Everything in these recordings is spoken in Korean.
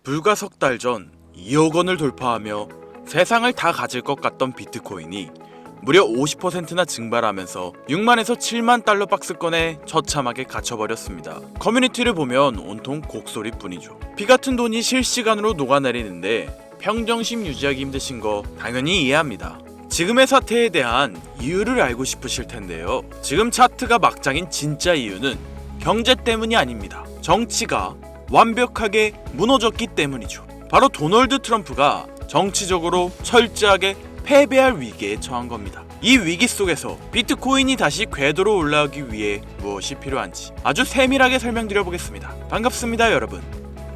불과 석 달 전 2억 원을 돌파하며 세상을 다 가질 것 같던 비트코인이 무려 50%나 증발하면서 6만에서 7만 달러 박스권에 처참하게 갇혀버렸습니다. 커뮤니티를 보면 온통 곡소리뿐이죠. 피 같은 돈이 실시간으로 녹아내리는데 평정심 유지하기 힘드신 거 당연히 이해합니다. 지금의 사태에 대한 이유를 알고 싶으실 텐데요. 지금 차트가 막장인 진짜 이유는 경제 때문이 아닙니다. 정치가 완벽하게 무너졌기 때문이죠. 바로 도널드 트럼프가 정치적으로 철저하게 패배할 위기에 처한 겁니다. 이 위기 속에서 비트코인이 다시 궤도로 올라가기 위해 무엇이 필요한지 아주 세밀하게 설명드려 보겠습니다. 반갑습니다, 여러분.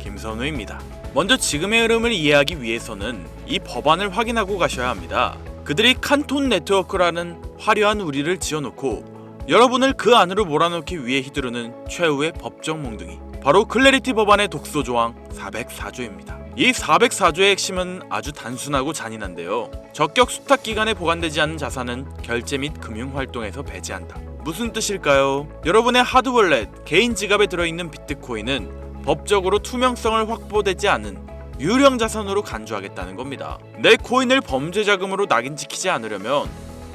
김선우입니다. 먼저 지금의 흐름을 이해하기 위해서는 이 법안을 확인하고 가셔야 합니다. 그들이 칸톤 네트워크라는 화려한 우리를 지어놓고 여러분을 그 안으로 몰아넣기 위해 휘두르는 최후의 법적 몽둥이, 바로 클래리티 법안의 독소 조항 404조입니다. 이 404조의 핵심은 아주 단순하고 잔인한데요. 적격 수탁 기간에 보관되지 않은 자산은 결제 및 금융 활동에서 배제한다. 무슨 뜻일까요? 여러분의 하드월렛, 개인 지갑에 들어있는 비트코인은 법적으로 투명성을 확보되지 않은 유령 자산으로 간주하겠다는 겁니다. 내 코인을 범죄 자금으로 낙인지키지 않으려면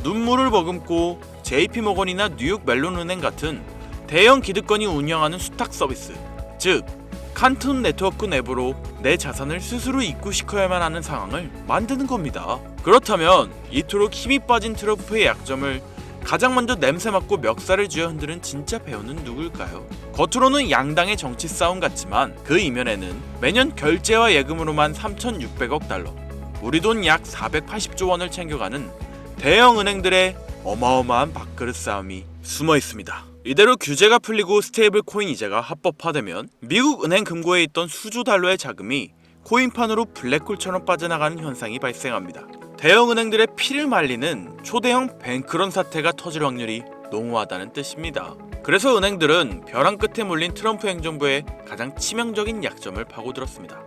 눈물을 머금고 JP모건이나 뉴욕 멜론은행 같은 대형 기득권이 운영하는 수탁 서비스, 즉 칸톤 네트워크 내부로 내 자산을 스스로 입구시켜야만 하는 상황을 만드는 겁니다. 그렇다면 이토록 힘이 빠진 트럼프의 약점을 가장 먼저 냄새 맡고 멱살을 쥐어 흔드는 진짜 배우는 누굴까요? 겉으로는 양당의 정치 싸움 같지만 그 이면에는 매년 결제와 예금으로만 3,600억 달러, 우리 돈 약 480조 원을 챙겨가는 대형 은행들의 어마어마한 밥그릇 싸움이 숨어 있습니다. 이대로 규제가 풀리고 스테이블 코인 이자가 합법화되면 미국 은행 금고에 있던 수조 달러의 자금이 코인판으로 블랙홀처럼 빠져나가는 현상이 발생합니다. 대형 은행들의 피를 말리는 초대형 뱅크런 사태가 터질 확률이 농후하다는 뜻입니다. 그래서 은행들은 벼랑 끝에 몰린 트럼프 행정부의 가장 치명적인 약점을 파고들었습니다.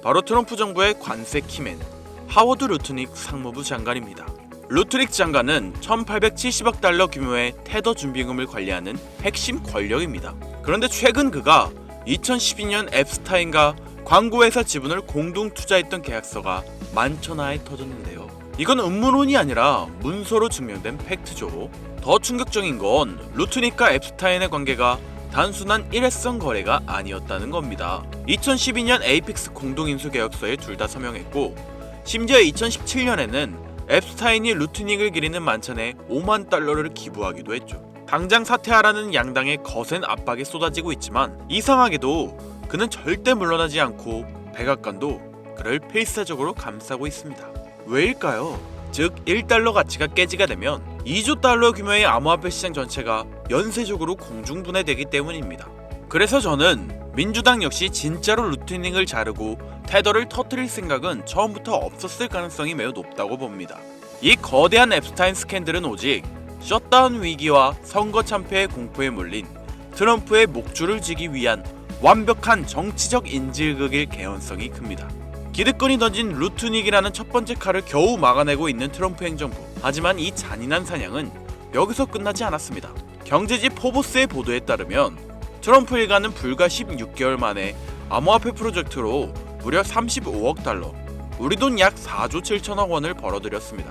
바로 트럼프 정부의 관세 키맨 하워드 루트닉 상무부 장관입니다. 루트닉 장관은 1870억 달러 규모의 테더 준비금을 관리하는 핵심 권력입니다. 그런데 최근 그가 2012년 앱스타인과 광고회사 지분을 공동 투자했던 계약서가 만천하에 터졌는데요. 이건 음모론이 아니라 문서로 증명된 팩트죠. 더 충격적인 건 루트닉과 앱스타인의 관계가 단순한 일회성 거래가 아니었다는 겁니다. 2012년 에이픽스 공동인수 계약서에 둘 다 서명했고, 심지어 2017년에는 앱스타인이 루트닉을 기리는 만찬에 5만 달러를 기부하기도 했죠. 당장 사퇴하라는 양당의 거센 압박이 쏟아지고 있지만 이상하게도 그는 절대 물러나지 않고 백악관도 그를 필사적으로 감싸고 있습니다. 왜일까요? 즉 1달러 가치가 깨지게 되면 2조 달러 규모의 암호화폐 시장 전체가 연쇄적으로 공중분해되기 때문입니다. 그래서 저는 민주당 역시 진짜로 루트닉을 자르고 테더를 터뜨릴 생각은 처음부터 없었을 가능성이 매우 높다고 봅니다. 이 거대한 앱스타인 스캔들은 오직 셧다운 위기와 선거 참패의 공포에 몰린 트럼프의 목줄을 쥐기 위한 완벽한 정치적 인질극일 개연성이 큽니다. 기득권이 던진 루트닉이라는 첫 번째 칼을 겨우 막아내고 있는 트럼프 행정부. 하지만 이 잔인한 사냥은 여기서 끝나지 않았습니다. 경제지 포브스의 보도에 따르면 트럼프 일가는 불과 16개월 만에 암호화폐 프로젝트로 무려 35억 달러, 우리 돈 약 4조 7천억 원을 벌어들였습니다.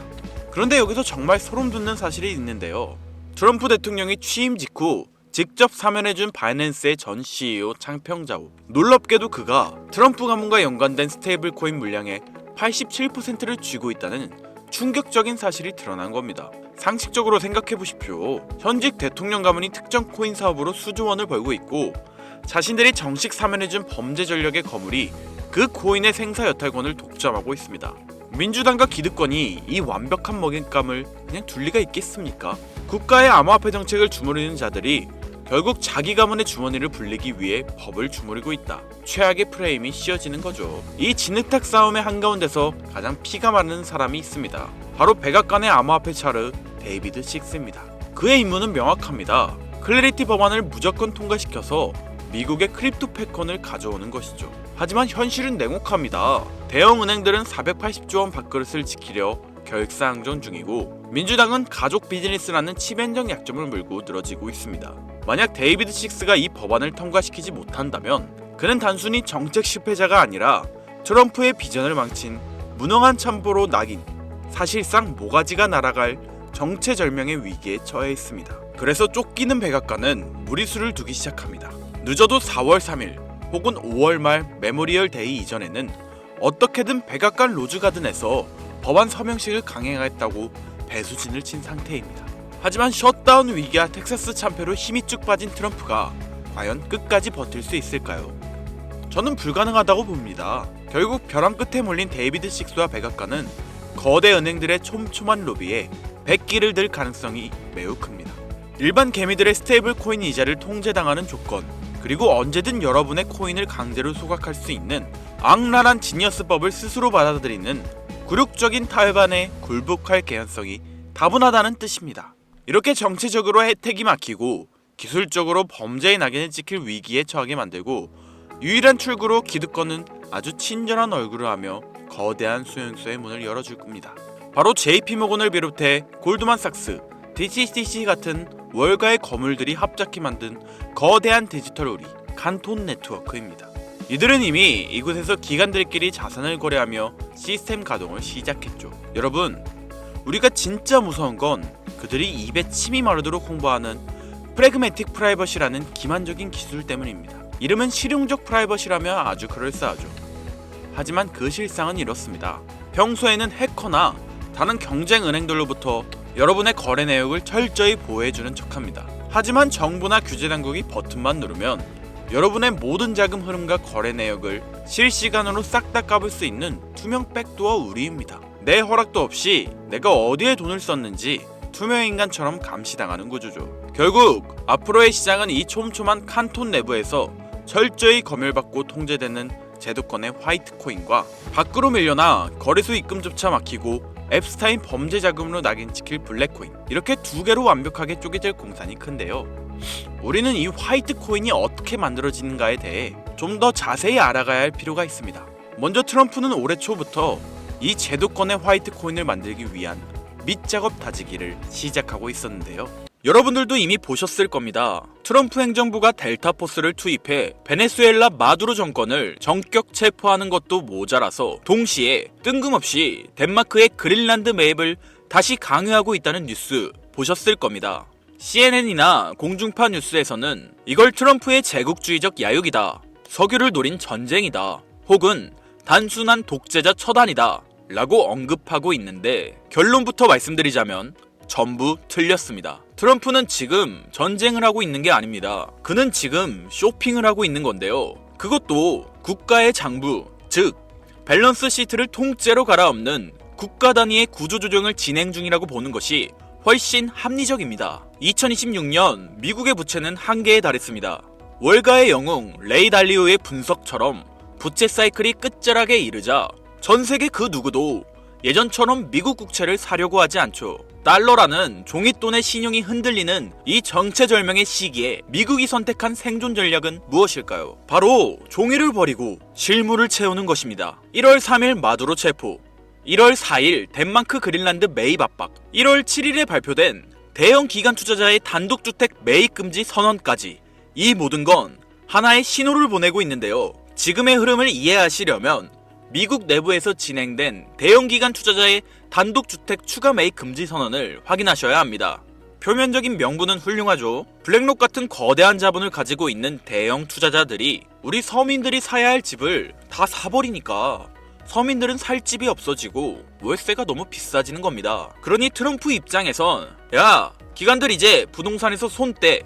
그런데 여기서 정말 소름 돋는 사실이 있는데요. 트럼프 대통령이 취임 직후 직접 사면해준 바이낸스의 전 CEO 장평자오. 놀랍게도 그가 트럼프 가문과 연관된 스테이블 코인 물량의 87%를 쥐고 있다는 충격적인 사실이 드러난 겁니다. 상식적으로 생각해 보십시오. 현직 대통령 가문이 특정 코인 사업으로 수조 원을 벌고 있고, 자신들이 정식 사면해준 범죄 전력의 거물이 그 코인의 생사 여탈권을 독점하고 있습니다. 민주당과 기득권이 이 완벽한 먹잇감을 그냥 둘 리가 있겠습니까? 국가의 암호화폐 정책을 주무르는 자들이 결국 자기 가문의 주머니를 불리기 위해 법을 주무르고 있다. 최악의 프레임이 씌워지는 거죠. 이 진흙탕 싸움의 한가운데서 가장 피가 마르는 사람이 있습니다. 바로 백악관의 암호화폐 차르 데이비드 식스입니다. 그의 임무는 명확합니다. 클래리티 법안을 무조건 통과시켜서 미국의 크립토 패권을 가져오는 것이죠. 하지만 현실은 냉혹합니다. 대형 은행들은 480조 원 밥그릇을 지키려 결사항전 중이고, 민주당은 가족 비즈니스라는 치명적 약점을 물고 늘어지고 있습니다. 만약 데이비드 식스가 이 법안을 통과시키지 못한다면 그는 단순히 정책 실패자가 아니라 트럼프의 비전을 망친 무능한 참보로 낙인, 사실상 모가지가 날아갈 정체절명의 위기에 처해 있습니다. 그래서 쫓기는 백악관은 무리수를 두기 시작합니다. 늦어도 4월 3일 혹은 5월 말 메모리얼 데이 이전에는 어떻게든 백악관 로즈가든에서 법안 서명식을 강행하겠다고 배수진을 친 상태입니다. 하지만 셧다운 위기와 텍사스 참패로 힘이 쭉 빠진 트럼프가 과연 끝까지 버틸 수 있을까요? 저는 불가능하다고 봅니다. 결국 벼랑 끝에 몰린 데이비드 식스와 백악관은 거대 은행들의 촘촘한 로비에 백기를 들 가능성이 매우 큽니다. 일반 개미들의 스테이블 코인 이자를 통제당하는 조건, 그리고 언제든 여러분의 코인을 강제로 소각할 수 있는 악랄한 지니어스법을 스스로 받아들이는 굴욕적인 타협안에 굴복할 개연성이 다분하다는 뜻입니다. 이렇게 정치적으로 혜택이 막히고 기술적으로 범죄의 낙인을 찍힐 위기에 처하게 만들고 유일한 출구로 기득권은 아주 친절한 얼굴을 하며 거대한 수용소의 문을 열어줄 겁니다. 바로 JP모건을 비롯해 골드만삭스, DCCC 같은 월가의 거물들이 합작해 만든 거대한 디지털 우리 칸톤 네트워크입니다. 이들은 이미 이곳에서 기관들끼리 자산을 거래하며 시스템 가동을 시작했죠. 여러분, 우리가 진짜 무서운 건 그들이 입에 침이 마르도록 홍보하는 프래그매틱 프라이버시라는 기만적인 기술 때문입니다. 이름은 실용적 프라이버시라며 아주 그럴싸하죠. 하지만 그 실상은 이렇습니다. 평소에는 해커나 다른 경쟁 은행들로부터 여러분의 거래 내역을 철저히 보호해주는 척합니다. 하지만 정부나 규제 당국이 버튼만 누르면 여러분의 모든 자금 흐름과 거래 내역을 실시간으로 싹 다 까볼 수 있는 투명 백도어 우리입니다. 내 허락도 없이 내가 어디에 돈을 썼는지 투명인간처럼 감시당하는 구조죠. 결국 앞으로의 시장은 이 촘촘한 칸톤 내부에서 철저히 검열받고 통제되는 제도권의 화이트 코인과 밖으로 밀려나 거래소 입금조차 막히고 앱스타인 범죄 자금으로 낙인 찍힐 블랙 코인, 이렇게 두 개로 완벽하게 쪼개질 공산이 큰데요. 우리는 이 화이트 코인이 어떻게 만들어지는가에 대해 좀 더 자세히 알아가야 할 필요가 있습니다. 먼저 트럼프는 올해 초부터 이 제도권의 화이트 코인을 만들기 위한 밑작업 다지기를 시작하고 있었는데요. 여러분들도 이미 보셨을 겁니다. 트럼프 행정부가 델타포스를 투입해 베네수엘라 마두로 정권을 전격 체포하는 것도 모자라서 동시에 뜬금없이 덴마크의 그린란드 매입을 다시 강요하고 있다는 뉴스 보셨을 겁니다. CNN이나 공중파 뉴스에서는 이걸 트럼프의 제국주의적 야욕이다, 석유를 노린 전쟁이다, 혹은 단순한 독재자 처단이다 라고 언급하고 있는데, 결론부터 말씀드리자면 전부 틀렸습니다. 트럼프는 지금 전쟁을 하고 있는 게 아닙니다. 그는 지금 쇼핑을 하고 있는 건데요. 그것도 국가의 장부, 즉 밸런스 시트를 통째로 갈아엎는 국가 단위의 구조조정을 진행 중이라고 보는 것이 훨씬 합리적입니다. 2026년 미국의 부채는 한계에 달했습니다. 월가의 영웅 레이 달리오의 분석처럼 부채 사이클이 끝자락에 이르자 전 세계 그 누구도 예전처럼 미국 국채를 사려고 하지 않죠. 달러라는 종잇돈의 신용이 흔들리는 이 정체절명의 시기에 미국이 선택한 생존 전략은 무엇일까요? 바로 종이를 버리고 실물을 채우는 것입니다. 1월 3일 마두로 체포, 1월 4일 덴마크 그린란드 매입 압박, 1월 7일에 발표된 대형 기관 투자자의 단독주택 매입 금지 선언까지, 이 모든 건 하나의 신호를 보내고 있는데요. 지금의 흐름을 이해하시려면 미국 내부에서 진행된 대형기관 투자자의 단독주택 추가 매입 금지 선언을 확인하셔야 합니다. 표면적인 명분은 훌륭하죠. 블랙록 같은 거대한 자본을 가지고 있는 대형 투자자들이 우리 서민들이 사야 할 집을 다 사버리니까 서민들은 살 집이 없어지고 월세가 너무 비싸지는 겁니다. 그러니 트럼프 입장에선 야, 기관들 이제 부동산에서 손 떼!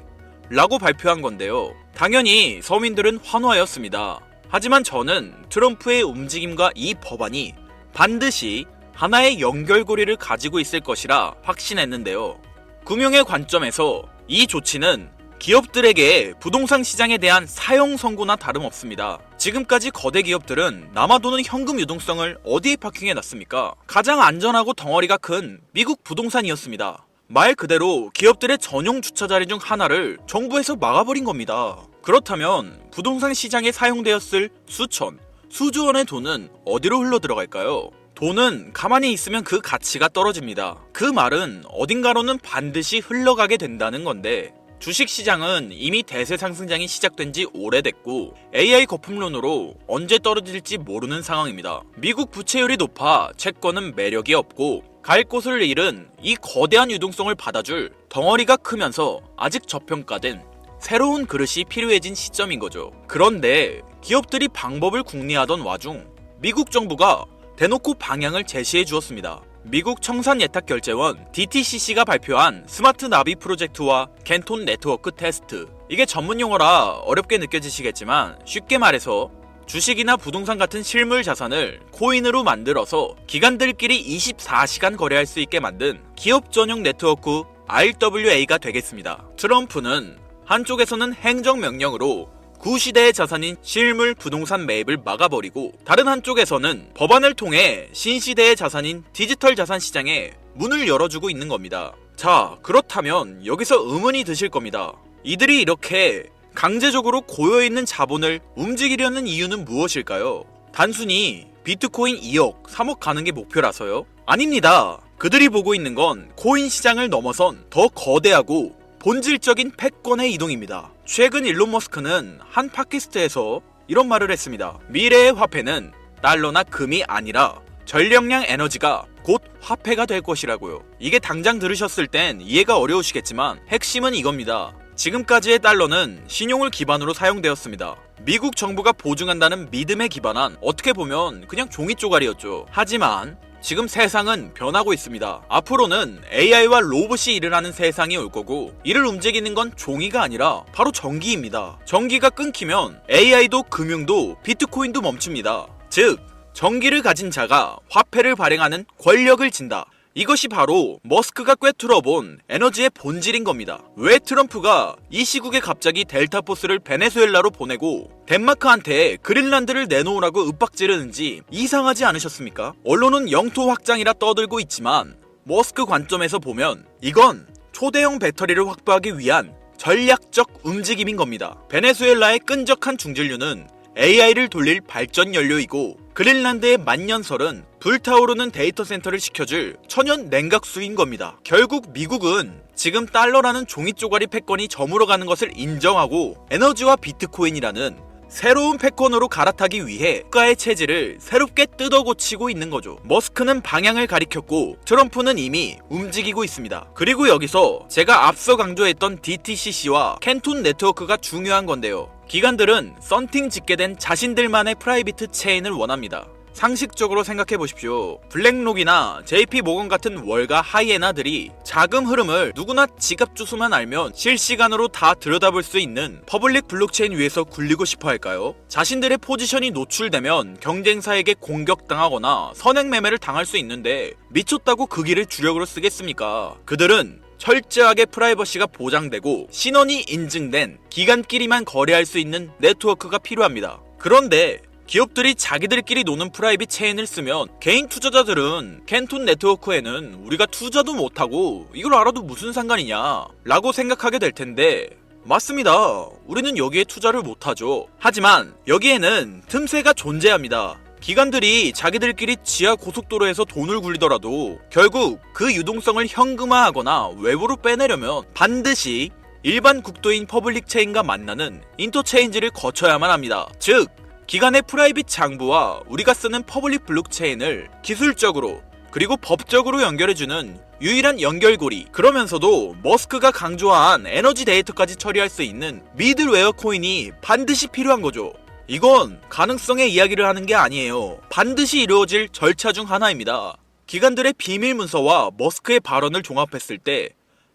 라고 발표한 건데요. 당연히 서민들은 환호하였습니다. 하지만 저는 트럼프의 움직임과 이 법안이 반드시 하나의 연결고리를 가지고 있을 것이라 확신했는데요. 금융의 관점에서 이 조치는 기업들에게 부동산 시장에 대한 사형 선고나 다름없습니다. 지금까지 거대 기업들은 남아도는 현금 유동성을 어디에 파킹해놨습니까? 가장 안전하고 덩어리가 큰 미국 부동산이었습니다. 말 그대로 기업들의 전용 주차 자리 중 하나를 정부에서 막아버린 겁니다. 그렇다면 부동산 시장에 사용되었을 수천, 수조 원의 돈은 어디로 흘러들어갈까요? 돈은 가만히 있으면 그 가치가 떨어집니다. 그 말은 어딘가로는 반드시 흘러가게 된다는 건데, 주식시장은 이미 대세 상승장이 시작된 지 오래됐고 AI 거품론으로 언제 떨어질지 모르는 상황입니다. 미국 부채율이 높아 채권은 매력이 없고 갈 곳을 잃은 이 거대한 유동성을 받아줄 덩어리가 크면서 아직 저평가된 새로운 그릇이 필요해진 시점인 거죠. 그런데 기업들이 방법을 궁리하던 와중 미국 정부가 대놓고 방향을 제시해 주었습니다. 미국 청산예탁결제원 DTCC가 발표한 스마트 나비 프로젝트와 캔톤 네트워크 테스트. 이게 전문용어라 어렵게 느껴지시겠지만 쉽게 말해서 주식이나 부동산 같은 실물 자산을 코인으로 만들어서 기관들끼리 24시간 거래할 수 있게 만든 기업 전용 네트워크 RWA가 되겠습니다. 트럼프는 한쪽에서는 행정명령으로 구시대의 자산인 실물 부동산 매입을 막아버리고 다른 한쪽에서는 법안을 통해 신시대의 자산인 디지털 자산 시장에 문을 열어주고 있는 겁니다. 자, 그렇다면 여기서 의문이 드실 겁니다. 이들이 이렇게 강제적으로 고여있는 자본을 움직이려는 이유는 무엇일까요? 단순히 비트코인 2억, 3억 가는 게 목표라서요? 아닙니다. 그들이 보고 있는 건 코인 시장을 넘어선 더 거대하고 본질적인 패권의 이동입니다. 최근 일론 머스크는 한 팟캐스트에서 이런 말을 했습니다. 미래의 화폐는 달러나 금이 아니라 전력량 에너지가 곧 화폐가 될 것이라고요. 이게 당장 들으셨을 땐 이해가 어려우시겠지만 핵심은 이겁니다. 지금까지의 달러는 신용을 기반으로 사용되었습니다. 미국 정부가 보증한다는 믿음에 기반한 어떻게 보면 그냥 종이 쪼가리였죠. 하지만 지금 세상은 변하고 있습니다. 앞으로는 AI와 로봇이 일을 하는 세상이 올 거고 이를 움직이는 건 종이가 아니라 바로 전기입니다. 전기가 끊기면 AI도 금융도 비트코인도 멈춥니다. 즉, 전기를 가진 자가 화폐를 발행하는 권력을 진다. 이것이 바로 머스크가 꿰뚫어본 에너지의 본질인 겁니다. 왜 트럼프가 이 시국에 갑자기 델타포스를 베네수엘라로 보내고 덴마크한테 그린란드를 내놓으라고 윽박지르는지 이상하지 않으셨습니까? 언론은 영토 확장이라 떠들고 있지만 머스크 관점에서 보면 이건 초대형 배터리를 확보하기 위한 전략적 움직임인 겁니다. 베네수엘라의 끈적한 중진류는 AI를 돌릴 발전 연료이고 그린란드의 만년설은 불타오르는 데이터 센터를 식혀줄 천연 냉각수인 겁니다. 결국 미국은 지금 달러라는 종이 쪼가리 패권이 저물어가는 것을 인정하고 에너지와 비트코인이라는 새로운 패권으로 갈아타기 위해 국가의 체질을 새롭게 뜯어고치고 있는 거죠. 머스크는 방향을 가리켰고 트럼프는 이미 움직이고 있습니다. 그리고 여기서 제가 앞서 강조했던 DTCC와 캔톤 네트워크가 중요한 건데요. 기관들은 썬팅 짓게 된 자신들만의 프라이빗 체인을 원합니다. 상식적으로 생각해 보십시오. 블랙록이나 JP 모건 같은 월가 하이에나들이 자금 흐름을 누구나 지갑 주소만 알면 실시간으로 다 들여다볼 수 있는 퍼블릭 블록체인 위에서 굴리고 싶어 할까요? 자신들의 포지션이 노출되면 경쟁사에게 공격당하거나 선행 매매를 당할 수 있는데 미쳤다고 그 길을 주력으로 쓰겠습니까? 그들은 철저하게 프라이버시가 보장되고 신원이 인증된 기관끼리만 거래할 수 있는 네트워크가 필요합니다. 그런데 기업들이 자기들끼리 노는 프라이빗 체인을 쓰면 개인 투자자들은 캔톤 네트워크에는 우리가 투자도 못하고 이걸 알아도 무슨 상관이냐 라고 생각하게 될 텐데 맞습니다. 우리는 여기에 투자를 못하죠. 하지만 여기에는 틈새가 존재합니다. 기관들이 자기들끼리 지하 고속도로에서 돈을 굴리더라도 결국 그 유동성을 현금화하거나 외부로 빼내려면 반드시 일반 국도인 퍼블릭 체인과 만나는 인터체인지를 거쳐야만 합니다. 즉, 기관의 프라이빗 장부와 우리가 쓰는 퍼블릭 블록체인을 기술적으로 그리고 법적으로 연결해주는 유일한 연결고리. 그러면서도 머스크가 강조한 에너지 데이터까지 처리할 수 있는 미들웨어 코인이 반드시 필요한 거죠. 이건 가능성의 이야기를 하는 게 아니에요. 반드시 이루어질 절차 중 하나입니다. 기관들의 비밀 문서와 머스크의 발언을 종합했을 때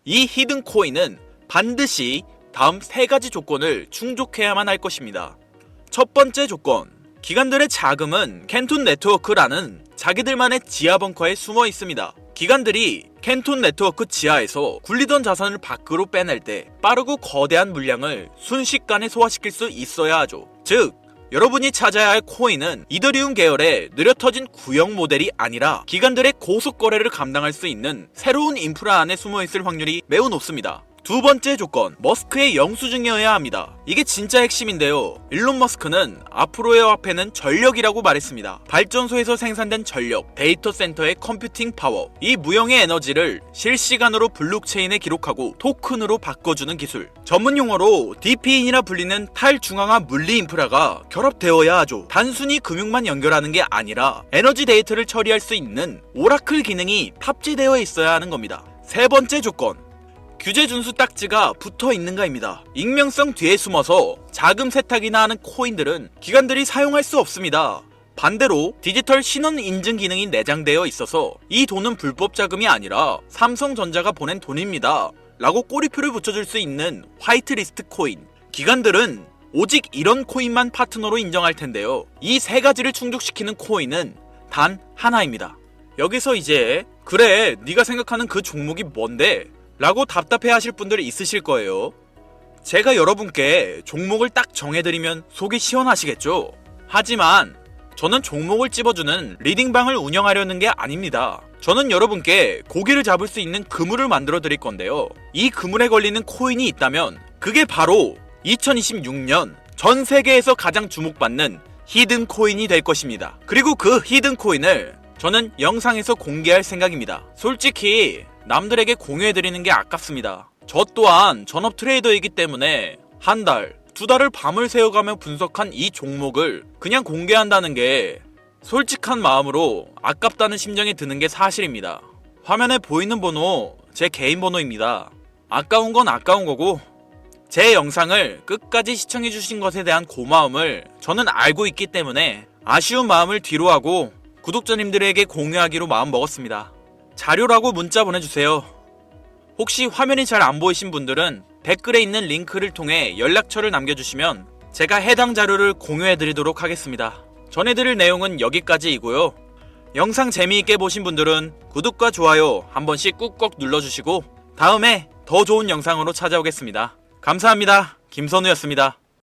이 히든 코인은 반드시 다음 3가지 조건을 충족해야만 할 것입니다. 첫 번째 조건, 기관들의 자금은 캔톤 네트워크라는 자기들만의 지하 벙커에 숨어 있습니다. 기관들이 캔톤 네트워크 지하에서 굴리던 자산을 밖으로 빼낼 때 빠르고 거대한 물량을 순식간에 소화시킬 수 있어야 하죠. 즉, 여러분이 찾아야 할 코인은 이더리움 계열의 느려터진 구형 모델이 아니라 기관들의 고속 거래를 감당할 수 있는 새로운 인프라 안에 숨어 있을 확률이 매우 높습니다. 두 번째 조건, 머스크의 영수증이어야 합니다. 이게 진짜 핵심인데요. 일론 머스크는 앞으로의 화폐는 전력이라고 말했습니다. 발전소에서 생산된 전력, 데이터 센터의 컴퓨팅 파워, 이 무형의 에너지를 실시간으로 블록체인에 기록하고 토큰으로 바꿔주는 기술. 전문 용어로 DP인이라 불리는 탈중앙화 물리 인프라가 결합되어야 하죠. 단순히 금융만 연결하는 게 아니라 에너지 데이터를 처리할 수 있는 오라클 기능이 탑재되어 있어야 하는 겁니다. 세 번째 조건, 규제 준수 딱지가 붙어 있는가입니다. 익명성 뒤에 숨어서 자금 세탁이나 하는 코인들은 기관들이 사용할 수 없습니다. 반대로 디지털 신원 인증 기능이 내장되어 있어서 이 돈은 불법 자금이 아니라 삼성전자가 보낸 돈입니다 라고 꼬리표를 붙여줄 수 있는 화이트리스트 코인. 기관들은 오직 이런 코인만 파트너로 인정할 텐데요. 이 세 가지를 충족시키는 코인은 단 하나입니다. 여기서 이제 그래 네가 생각하는 그 종목이 뭔데? 라고 답답해 하실 분들이 있으실 거예요. 제가 여러분께 종목을 딱 정해드리면 속이 시원하시겠죠? 하지만 저는 종목을 찝어주는 리딩방을 운영하려는 게 아닙니다. 저는 여러분께 고기를 잡을 수 있는 그물을 만들어 드릴 건데요. 이 그물에 걸리는 코인이 있다면 그게 바로 2026년 전 세계에서 가장 주목받는 히든 코인이 될 것입니다. 그리고 그 히든 코인을 저는 영상에서 공개할 생각입니다. 솔직히 남들에게 공유해드리는 게 아깝습니다. 저 또한 전업 트레이더이기 때문에 한 달, 두 달을 밤을 새워가며 분석한 이 종목을 그냥 공개한다는 게 솔직한 마음으로 아깝다는 심정이 드는 게 사실입니다. 화면에 보이는 번호 제 개인 번호입니다. 아까운 건 아까운 거고 제 영상을 끝까지 시청해주신 것에 대한 고마움을 저는 알고 있기 때문에 아쉬운 마음을 뒤로하고 구독자님들에게 공유하기로 마음먹었습니다. 자료라고 문자 보내주세요. 혹시 화면이 잘 안 보이신 분들은 댓글에 있는 링크를 통해 연락처를 남겨주시면 제가 해당 자료를 공유해드리도록 하겠습니다. 전해드릴 내용은 여기까지이고요. 영상 재미있게 보신 분들은 구독과 좋아요 한 번씩 꾹꾹 눌러주시고 다음에 더 좋은 영상으로 찾아오겠습니다. 감사합니다. 김선우였습니다.